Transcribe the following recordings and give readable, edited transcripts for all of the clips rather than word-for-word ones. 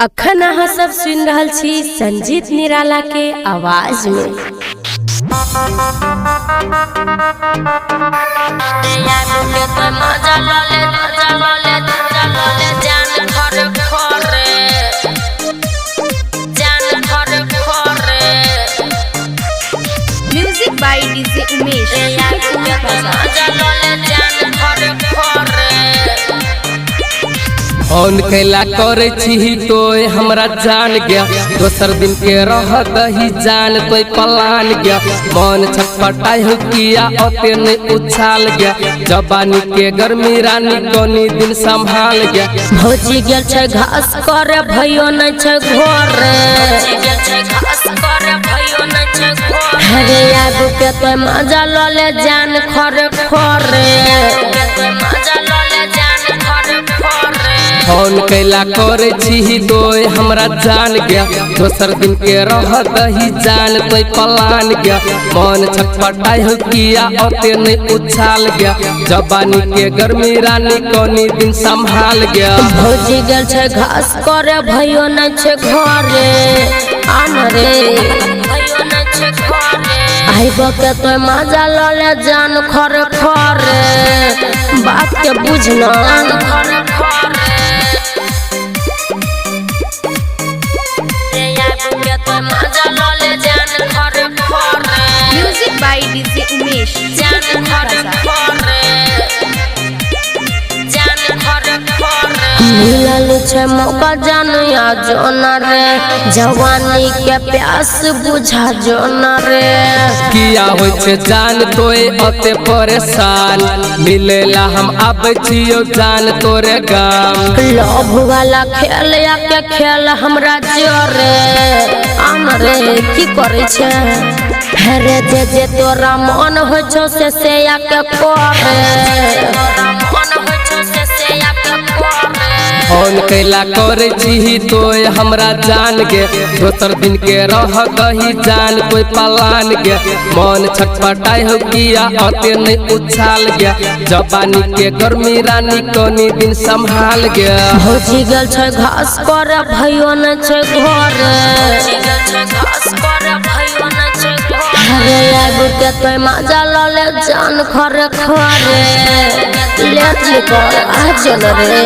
अखन अहाँ सब सुन रहल छी संजीत निराला के आवाज में। Music by DJ Umesh. Phone कैला करे छी तोय हमरा जान गया, दोसर दिन के रहत ही जान तोय पलान गया। मन छटपटाई हो किया ओते नहीं उछाल गया, जवानी के गर्मी रानी कोनी दिन संभाल गया। भौजी गेल छै घास करे भयो न छै घर, हरे आगू के तो मजा लले जान खरे खरे। फोन कैला करे छी तोय हमरा जान गया, दोसर दिन के रहत ही जान तोय पलान गया। मन छटपटाई हो किया ओते नहीं उछाल गया, जवानी के गर्मी रानी कोनी दिन संभाल गया। भौजी गेल छै घास करे भयो न छै घरे, आन रे आइबो के तो मजा लले जान खरे खरे। बात के बुझना म्यूजिक बाय डीजे उमेश। मिलल छै मौका जानिया जोना रे, जवानी के प्यास बुझा जोना रे। किया होय छै जान तोय ओते परेशान, मिलेला हम आबै छियो जान तोरे गाम। लव वाला खेल या के खेल हमरा जोरे, आन रे की करे छै हेरे जे जे तोरा मन हो छो से या के करे। फोन कैला करे छी तोय हमरा जान गे, दोसर दिन के रहत ही जान तोय पलान गे। मन छटपटाई हो किया ओते नहीं उछाल गया, जवानी के गर्मी रानी कोनी दिन संभाल गया। भौजी गेल छै घास करे भयो न छै घरे, हरे आगू के तो मजा लले जान खरे खरे। लेट निकल आ चल रे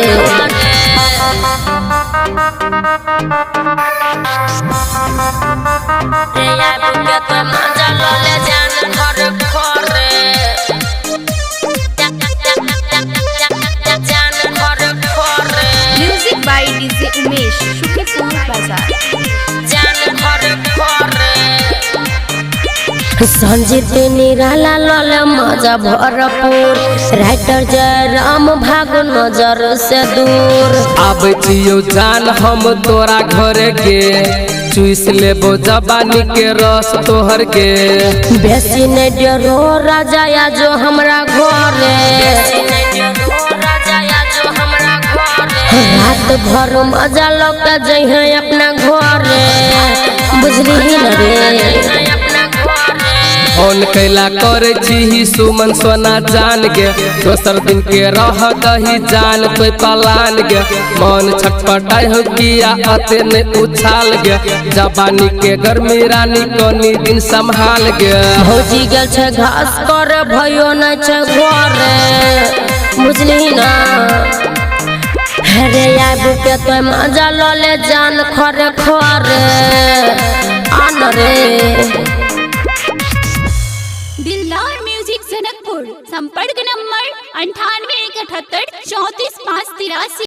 म्यूजिक बाय डीजे उमेश, शुक्रिया बाजार। संजीत निराला लले मजा भरपूर, राइटर जयराम भाग नजर से दूर। आबै छियो जान हम तोरा घरे गे, चुइस लेबो जवानी के रस तोहर गे। बेसी नहीं डरो राजा या जो हमरा घरे, रात भर मजा लौका जइहे अपना घरे, बुझली न रे। फोन कैला करे छी सुमन सोना जान गे, दोसर दिन के रहत ही जान तोय पलान गे। मन छटपटाई हो किया ओते नहीं उछाल गया, जवानी के गर्मी रानी कोनी दिन संभाल गया। भौजी गेल छै घास करे भयो न छै घरे, बुझली ना हेरे आगू के तो मजा लले जान खरे खरे, आन रे। दिलदार म्यूजिक जनकपुर। संपर्क नंबर 98 71 34 5 83।